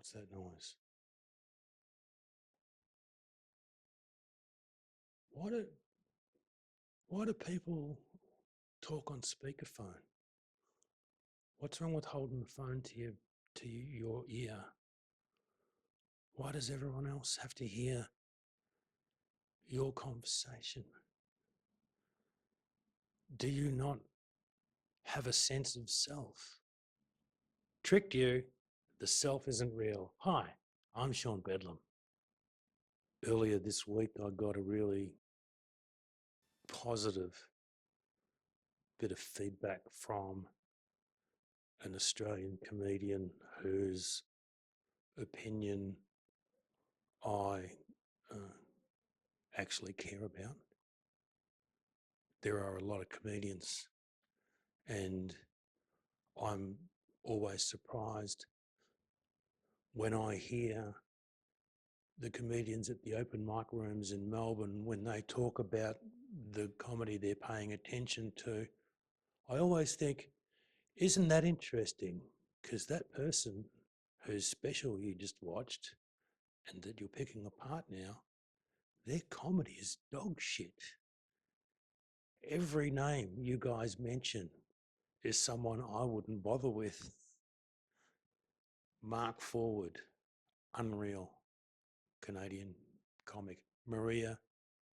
What's that noise? Why do why do people talk on speakerphone? What's wrong with holding the phone to your ear? Why does everyone else have to hear your conversation? Do you not have a sense of self? Tricked you. The self isn't real. Hi, I'm Sean Bedlam. Earlier this week, I got a really positive bit of feedback from an Australian comedian whose opinion I actually care about. There are a lot of comedians, and I'm always surprised when I hear the comedians at the open mic rooms in Melbourne when they talk about the comedy they're paying attention to. I always think, isn't that interesting? Because that person whose special you just watched and that you're picking apart now, their comedy is dog shit. Every name you guys mention is someone I wouldn't bother with. Mark Forward, unreal Canadian comic. Maria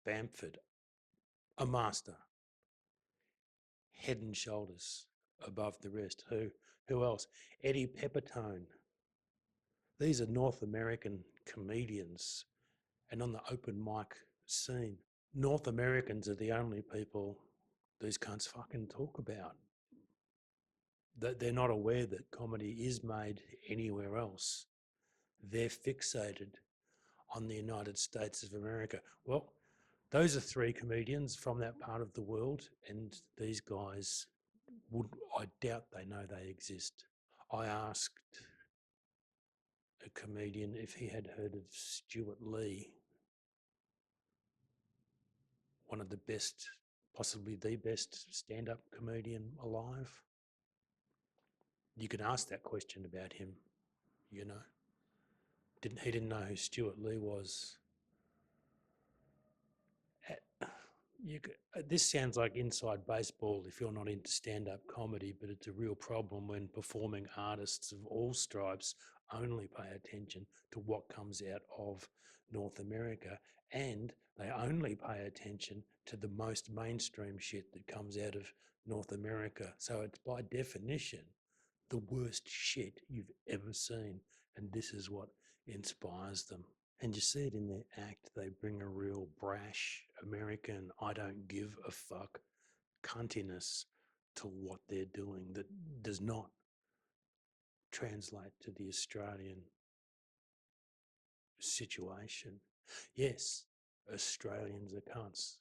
Bamford, a master. Head and shoulders above the rest. Who else? Eddie Pepitone. These are North American comedians, and on the open mic scene, North Americans are the only people these cunts fucking talk about. That they're not aware that comedy is made anywhere else. They're fixated on the United States of America. Well, those are three comedians from that part of the world, and these guys I doubt they know they exist. I asked a comedian if he had heard of Stuart Lee, one of the best, possibly the best stand-up comedian alive. You can ask that question about him, you know. He didn't know who Stuart Lee was. This sounds like inside baseball if you're not into stand-up comedy, but it's a real problem when performing artists of all stripes only pay attention to what comes out of North America, and they only pay attention to the most mainstream shit that comes out of North America. So it's by definition the worst shit you've ever seen, and this is what inspires them. And you see it in their act. They bring a real brash American, I don't give a fuck cuntiness to what they're doing that does not translate to the Australian situation. Yes, Australians are cunts.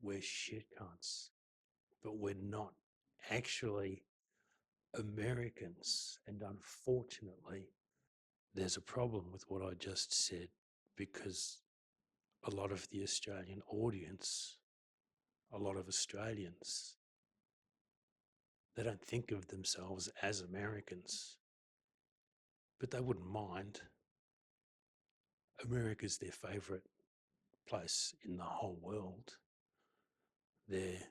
We're shit cunts. But we're not actually Americans. And unfortunately, there's a problem with what I just said because a lot of the Australian audience, a lot of Australians, they don't think of themselves as Americans, but they wouldn't mind. America's their favourite place in the whole world. They're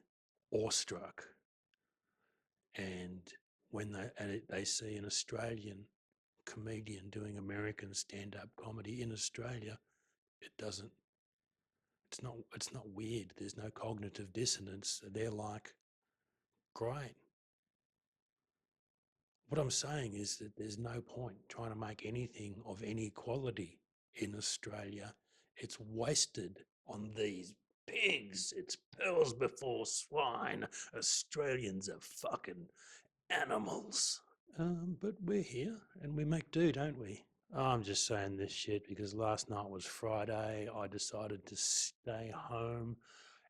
awestruck. And when they see an Australian comedian doing American stand-up comedy in Australia, it's not weird. There's no cognitive dissonance. They're like, great. What I'm saying is that there's no point trying to make anything of any quality in Australia. It's wasted on these pigs. It's pearls before swine. Australians are fucking animals. But we're here and we make do, don't we? I'm just saying this shit because last night was Friday. I decided to stay home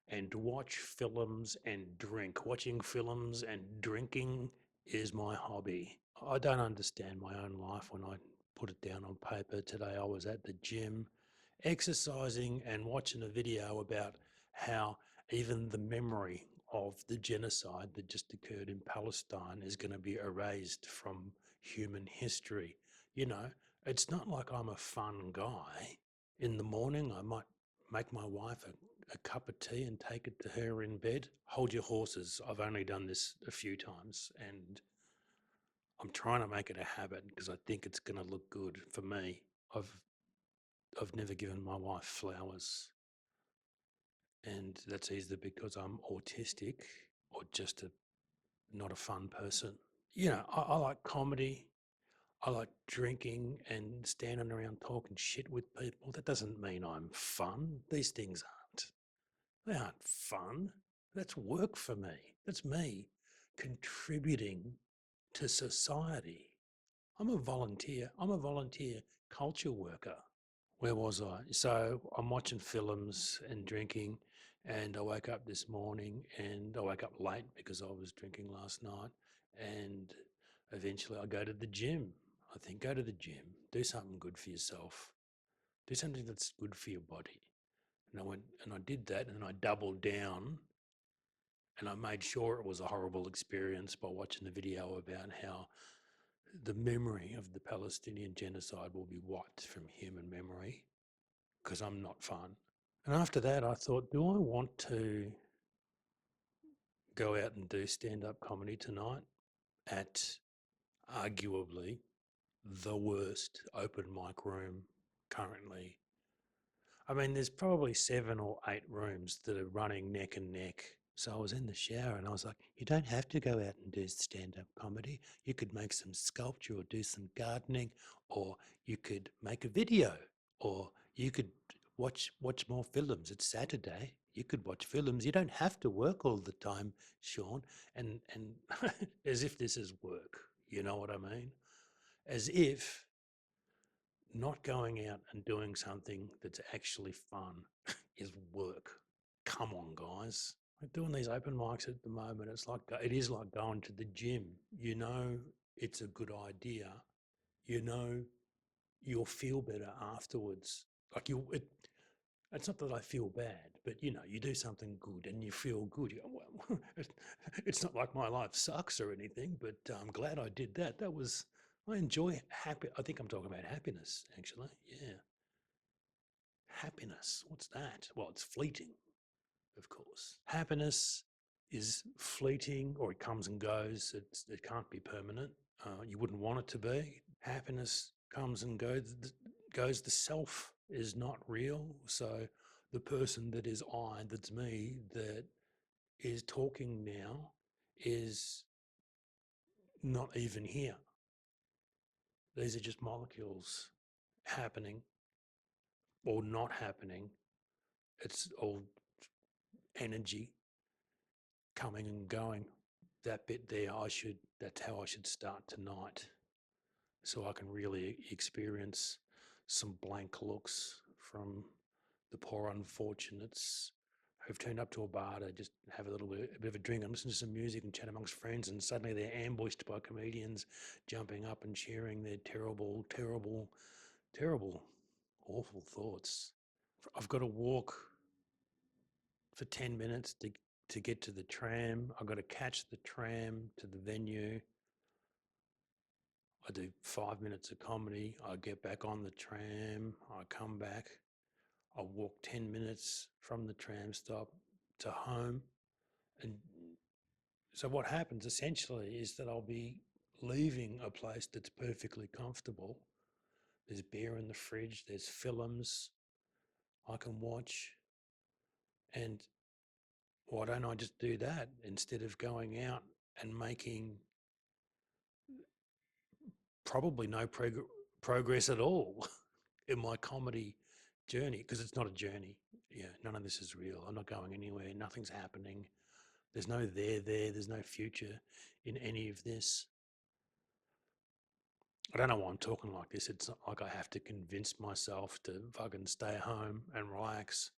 and watch films and drink. Watching films and drinking is my hobby. I don't understand my own life when I put it down on paper. Today I was at the gym exercising and watching a video about how even the memory of the genocide that just occurred in Palestine is going to be erased from human history. You know, It's not like I'm a fun guy. In the morning, I might make my wife a cup of tea and take it to her in bed. Hold your horses. I've only done this a few times and I'm trying to make it a habit because I think it's going to look good for me. I've I've never given my wife flowers, and that's either because I'm autistic or just not a fun person. I like comedy. I like drinking and standing around talking shit with people. That doesn't mean I'm fun. These things aren't. They aren't fun. That's work for me. That's me contributing to society. I'm a volunteer. I'm a volunteer culture worker. Where was I? So I'm watching films and drinking, and I woke up this morning and I woke up late because I was drinking last night. And eventually I go to the gym. I think go to the gym, do something good for yourself, do something that's good for your body. And I went and I did that and I doubled down and I made sure it was a horrible experience by watching the video about how the memory of the Palestinian genocide will be wiped from human memory because I'm not fun. And after that, I thought, do I want to go out and do stand up comedy tonight at arguably the worst open mic room currently? I mean, there's probably 7 or 8 rooms that are running neck and neck. So I was in the shower and I was like, you don't have to go out and do stand up comedy. You could make some sculpture or do some gardening, or you could make a video, or you could watch more films. It's Saturday. You could watch films. You don't have to work all the time, Sean. And as if this is work. You know what I mean? As if not going out and doing something that's actually fun is work. Come on, guys. Like doing these open mics at the moment, it is like going to the gym. You know, it's a good idea. You know, you'll feel better afterwards. It's not that I feel bad, but you do something good and you feel good. You go, well, it's not like my life sucks or anything, but I'm glad I did that. I enjoy happy. I think I'm talking about happiness, actually. Yeah. Happiness. What's that? Well, it's fleeting, of course. Happiness is fleeting or it comes and goes. It can't be permanent. You wouldn't want it to be. Happiness comes and goes. The self is not real. So the person that is I, that's me, that is talking now is not even here. These are just molecules happening or not happening. It's all energy coming and going. That bit there, that's how I should start tonight. So I can really experience some blank looks from the poor unfortunates who've turned up to a bar to just have a bit of a drink and listen to some music and chat amongst friends, and suddenly they're ambushed by comedians jumping up and sharing their terrible, terrible, terrible, awful thoughts. I've got to walk for 10 minutes to get to the tram. I've got to catch the tram to the venue. I do 5 minutes of comedy. I get back on the tram. I come back. I walk 10 minutes from the tram stop to home. And so what happens essentially is that I'll be leaving a place that's perfectly comfortable. There's beer in the fridge. There's films I can watch. And why don't I just do that instead of going out and making probably no progress at all in my comedy journey, because it's not a journey. Yeah, none of this is real. I'm not going anywhere. Nothing's happening. There's no there. There's no future in any of this. I don't know why I'm talking like this. It's not like I have to convince myself to fucking stay home and relax.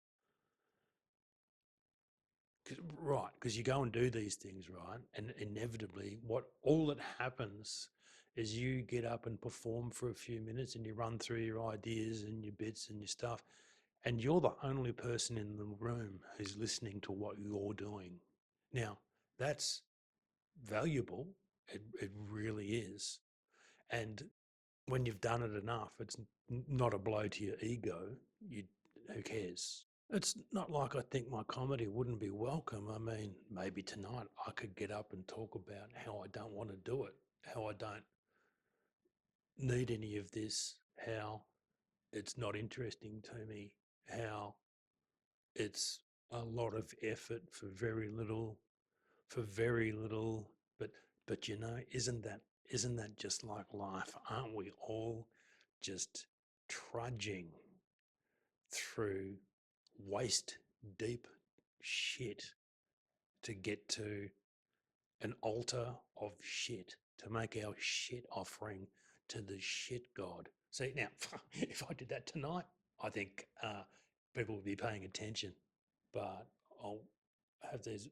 Right, because you go and do these things, right? And inevitably, all that happens is you get up and perform for a few minutes and you run through your ideas and your bits and your stuff. And you're the only person in the room who's listening to what you're doing. Now, that's valuable. It really is. And when you've done it enough, it's not a blow to your ego. Who cares? It's not like I think my comedy wouldn't be welcome. I mean, maybe tonight I could get up and talk about how I don't want to do it, how I don't need any of this, how it's not interesting to me, how it's a lot of effort for very little, for very little. But isn't that just like life? Aren't we all just trudging through waist deep shit to get to an altar of shit, to make our shit offering to the shit god? See, now, if I did that tonight, I think people would be paying attention. But I'll have these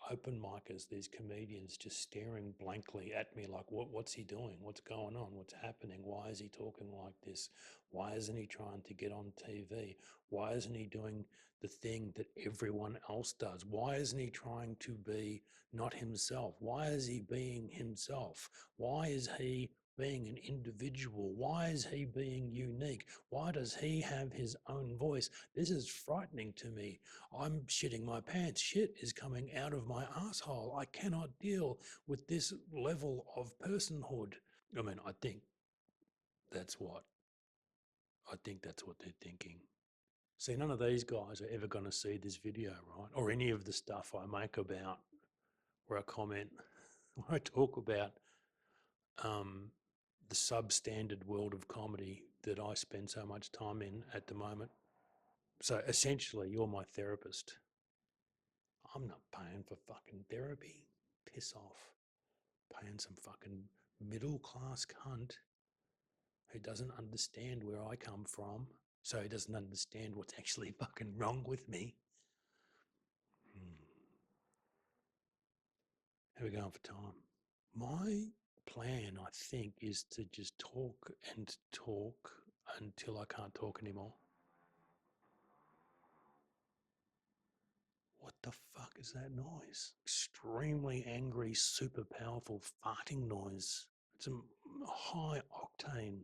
open micers, these comedians just staring blankly at me like, what's he doing? What's going on? What's happening? Why is he talking like this? Why isn't he trying to get on TV? Why isn't he doing the thing that everyone else does? Why isn't he trying to be not himself? Why is he being himself? Why is he being an individual? Why is he being unique? Why does he have his own voice? This is frightening to me. I'm shitting my pants. Shit is coming out of my asshole. I cannot deal with this level of personhood. I mean, that's what I think that's what they're thinking. See, none of these guys are ever going to see this video, right? Or any of the stuff I make about, where I comment, where I talk about the substandard world of comedy that I spend so much time in at the moment. So essentially, you're my therapist. I'm not paying for fucking therapy. Piss off. Paying some fucking middle class cunt who doesn't understand where I come from, so he doesn't understand what's actually fucking wrong with me. How are we going for time? My plan, I think, is to just talk and talk until I can't talk anymore. What the fuck is that noise? Extremely angry, super powerful farting noise. It's a high octane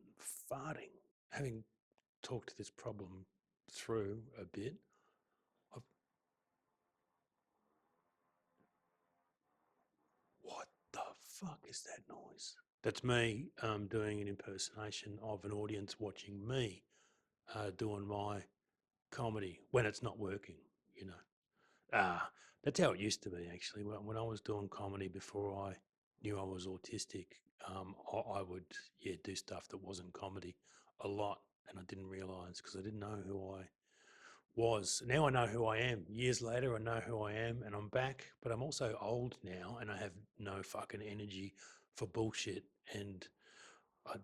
farting. Having talked this problem through a bit, what the fuck is that noise? That's me doing an impersonation of an audience watching me doing my comedy when it's not working, you know. That's how it used to be, actually. When I was doing comedy before I knew I was autistic, I would, do stuff that wasn't comedy a lot, and I didn't realise because I didn't know who I was. Now I know who I am. Years later, I know who I am, and I'm back, but I'm also old now, and I have no fucking energy for bullshit, and I,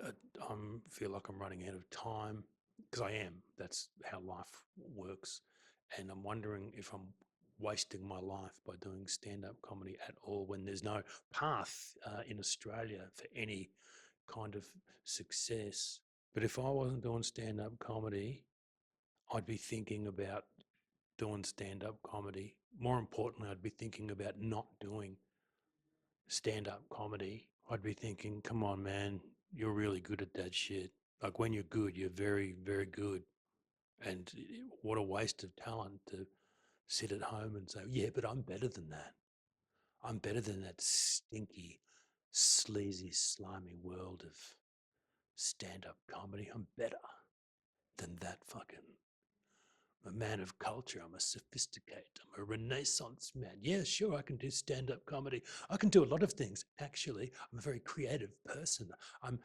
I, feel like I'm running out of time because I am. That's how life works. And I'm wondering if I'm wasting my life by doing stand-up comedy at all when there's no path in Australia for any kind of success. But if I wasn't doing stand-up comedy, I'd be thinking about doing stand-up comedy. More importantly, I'd be thinking about not doing stand-up comedy. I'd be thinking, come on, man, you're really good at that shit. Like when you're good, you're very, very good. And what a waste of talent to sit at home and say, yeah, but I'm better than that. I'm better than that stinky, sleazy, slimy world of stand-up comedy. I'm better than that fucking. I'm a man of culture. I'm a sophisticated. I'm a Renaissance man. Yeah, sure, I can do stand-up comedy. I can do a lot of things. Actually, I'm a very creative person. I'm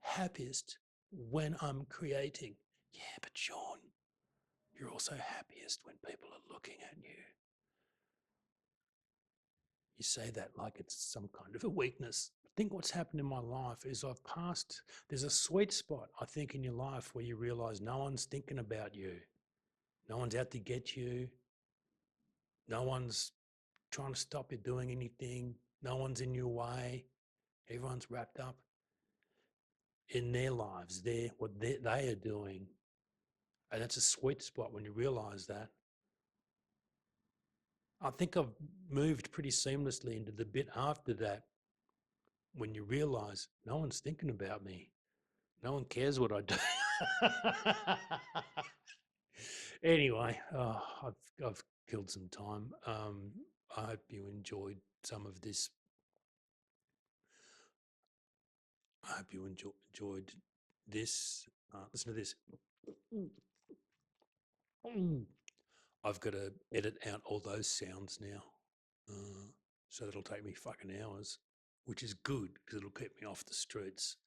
happiest when I'm creating. Yeah, but Sean, you're also happiest when people are looking at you. You say that like it's some kind of a weakness. I think what's happened in my life is there's a sweet spot, I think, in your life where you realize no one's thinking about you. No one's out to get you. No one's trying to stop you doing anything. No one's in your way. Everyone's wrapped up in their lives, what they are doing. And that's a sweet spot when you realize that. I think I've moved pretty seamlessly into the bit after that when you realize no one's thinking about me. No one cares what I do. Anyway, I've killed some time. I hope you enjoyed some of this. I hope you enjoyed this. Listen to this. I've got to edit out all those sounds now. So that'll take me fucking hours, which is good because it'll keep me off the streets.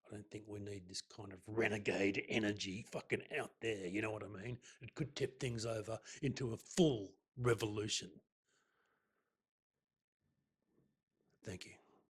I don't think we need this kind of renegade energy fucking out there. You know what I mean? It could tip things over into a full revolution. Thank you.